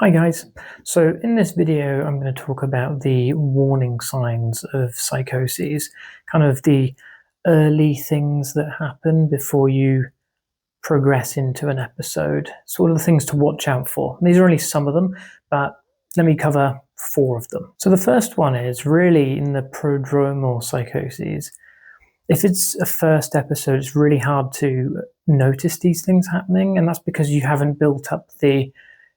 Hi guys, so in this video I'm going to talk about the warning signs of psychoses, kind of the early things that happen before you progress into an episode, sort of the things to watch out for. These are only some of them, but let me cover 4 of them. So the first one is really in the prodromal psychoses. If it's a first episode, it's really hard to notice these things happening, and that's because you haven't built up the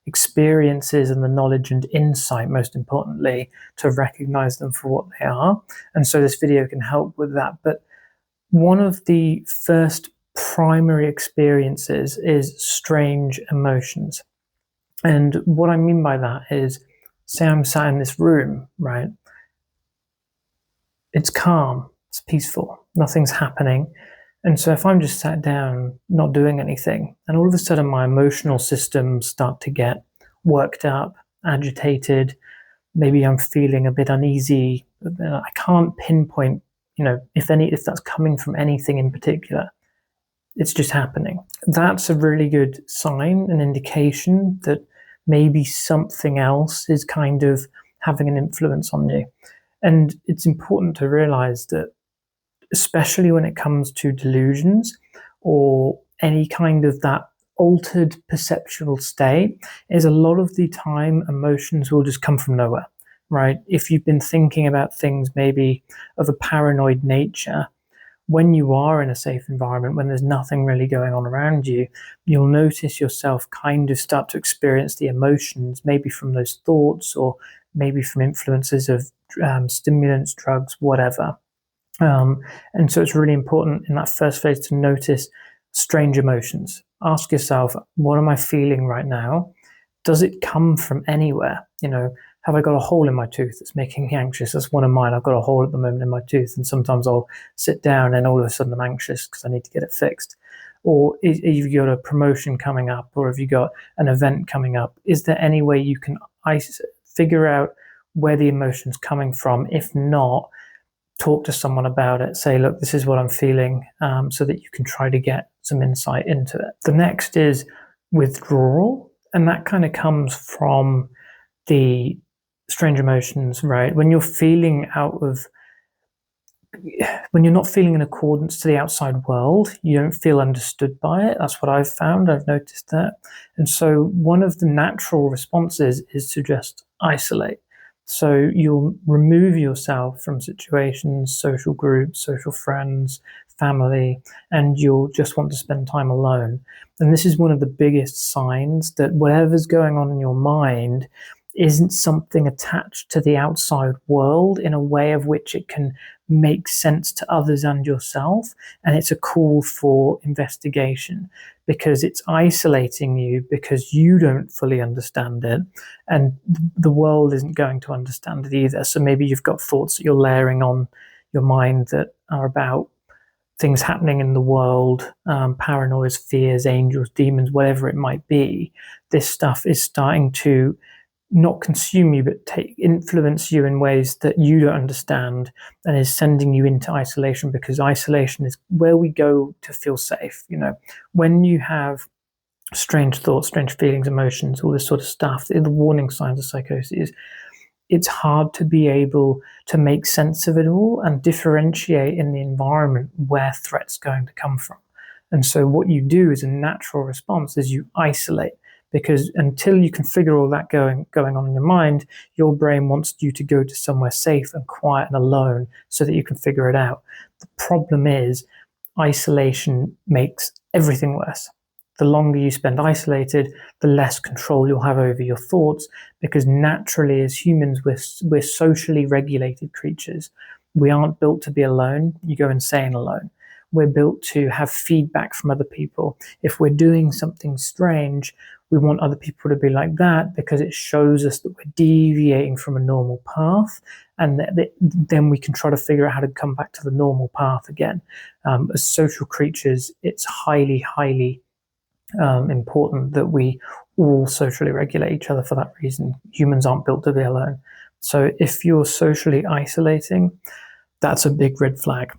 experiences and the knowledge and insight, most importantly, to recognize them for what they are. And so this video can help with that. But one of the first primary experiences is strange emotions. And what I mean by that is, say I'm sat in this room, right? It's calm, it's peaceful, nothing's happening. And so if I'm just sat down, not doing anything, and all of a sudden my emotional systems start to get worked up, agitated, maybe I'm feeling a bit uneasy, I can't pinpoint, if that's coming from anything in particular. It's just happening. That's a really good sign, an indication that maybe something else is kind of having an influence on you. And it's important to realize that, especially when it comes to delusions or any kind of that altered perceptual state, is a lot of the time emotions will just come from nowhere, right? If you've been thinking about things maybe of a paranoid nature, when you are in a safe environment, when there's nothing really going on around you, you'll notice yourself kind of start to experience the emotions, maybe from those thoughts or maybe from influences of stimulants, drugs, whatever. And so it's really important in that first phase to notice strange emotions. Ask yourself, what am I feeling right now? Does it come from anywhere? Have I got a hole in my tooth that's making me anxious? That's one of mine. I've got a hole at the moment in my tooth, and sometimes I'll sit down and all of a sudden I'm anxious because I need to get it fixed. Or have you got a promotion coming up, or have you got an event coming up? Is there any way you can figure out where the emotion's coming from? If not, talk to someone about it. Say, look, this is what I'm feeling, so that you can try to get some insight into it. The next is withdrawal, and that kind of comes from the strange emotions, right? When you're not feeling in accordance to the outside world, you don't feel understood by it. That's what I've found. I've noticed that. And so one of the natural responses is to just isolate. So you'll remove yourself from situations, social groups, social friends, family, and you'll just want to spend time alone. And this is one of the biggest signs that whatever's going on in your mind isn't something attached to the outside world in a way of which it can make sense to others and yourself. And it's a call for investigation, because it's isolating you because you don't fully understand it, and the world isn't going to understand it either. So maybe you've got thoughts that you're layering on your mind that are about things happening in the world, paranoias, fears, angels, demons, whatever it might be. This stuff is starting to not consume you, but influence you in ways that you don't understand, and is sending you into isolation, because isolation is where we go to feel safe. When you have strange thoughts, strange feelings, emotions, all this sort of stuff, the warning signs of psychosis, it's hard to be able to make sense of it all and differentiate in the environment where threat's going to come from. And so what you do as a natural response is you isolate, because until you can figure all that going on in your mind, your brain wants you to go to somewhere safe and quiet and alone so that you can figure it out. The problem is isolation makes everything worse. The longer you spend isolated, the less control you'll have over your thoughts, because naturally as humans, we're socially regulated creatures. We aren't built to be alone. You go insane alone. We're built to have feedback from other people. If we're doing something strange, we want other people to be like that, because it shows us that we're deviating from a normal path, and then we can try to figure out how to come back to the normal path again. As social creatures, it's highly, highly important that we all socially regulate each other for that reason. Humans aren't built to be alone. So if you're socially isolating, that's a big red flag.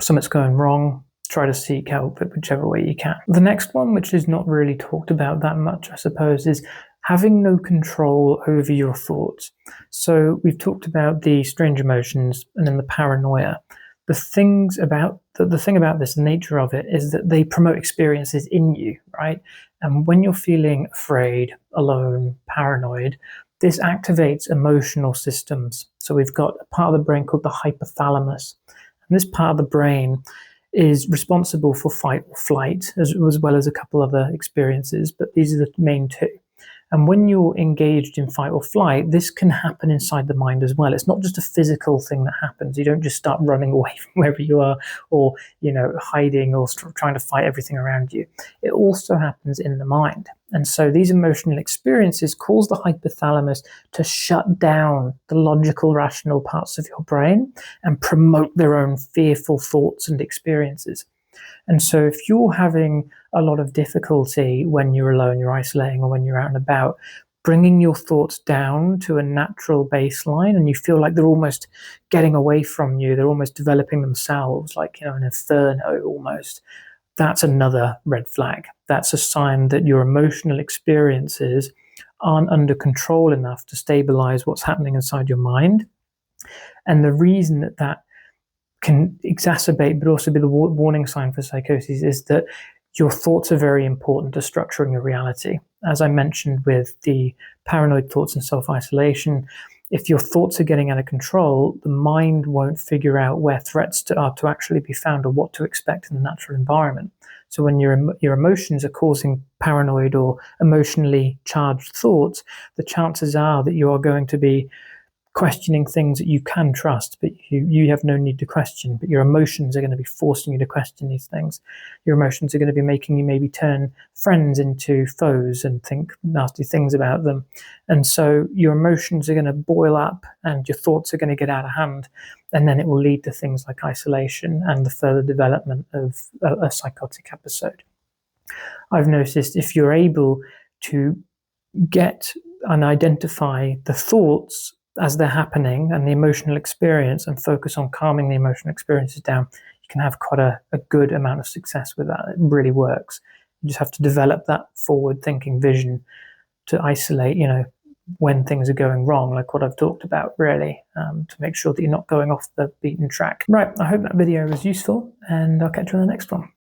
Something's going wrong. Try to seek help in whichever way you can. The next one, which is not really talked about that much, I suppose, is having no control over your thoughts. So we've talked about the strange emotions and then the paranoia. The things about the thing about this, the nature of it, is that they promote experiences in you, right? And when you're feeling afraid, alone, paranoid, this activates emotional systems. So we've got a part of the brain called the hypothalamus. And this part of the brain is responsible for fight or flight, as well as a couple other experiences, but these are the main two. And when you're engaged in fight or flight, this can happen inside the mind as well. It's not just a physical thing that happens. You don't just start running away from wherever you are, or hiding, or trying to fight everything around you. It also happens in the mind. And so these emotional experiences cause the hypothalamus to shut down the logical, rational parts of your brain and promote their own fearful thoughts and experiences. And so if you're having a lot of difficulty when you're alone, you're isolating, or when you're out and about, bringing your thoughts down to a natural baseline, and you feel like they're almost getting away from you, they're almost developing themselves, like an inferno almost, that's another red flag. That's a sign that your emotional experiences aren't under control enough to stabilize what's happening inside your mind. And the reason that can exacerbate, but also be the warning sign for psychosis, is that your thoughts are very important to structuring your reality. As I mentioned with the paranoid thoughts and self-isolation, if your thoughts are getting out of control, the mind won't figure out where threats are to actually be found, or what to expect in the natural environment. So when your emotions are causing paranoid or emotionally charged thoughts, the chances are that you are going to be questioning things that you can trust, but you have no need to question, but your emotions are going to be forcing you to question these things. Your emotions are going to be making you maybe turn friends into foes and think nasty things about them. And so your emotions are going to boil up and your thoughts are going to get out of hand. And then it will lead to things like isolation and the further development of a psychotic episode. I've noticed if you're able to get and identify the thoughts as they're happening and the emotional experience, and focus on calming the emotional experiences down, you can have quite a good amount of success with that. It really works. You just have to develop that forward-thinking vision to isolate, when things are going wrong, like what I've talked about, really, to make sure that you're not going off the beaten track. Right, I hope that video was useful, and I'll catch you on the next one.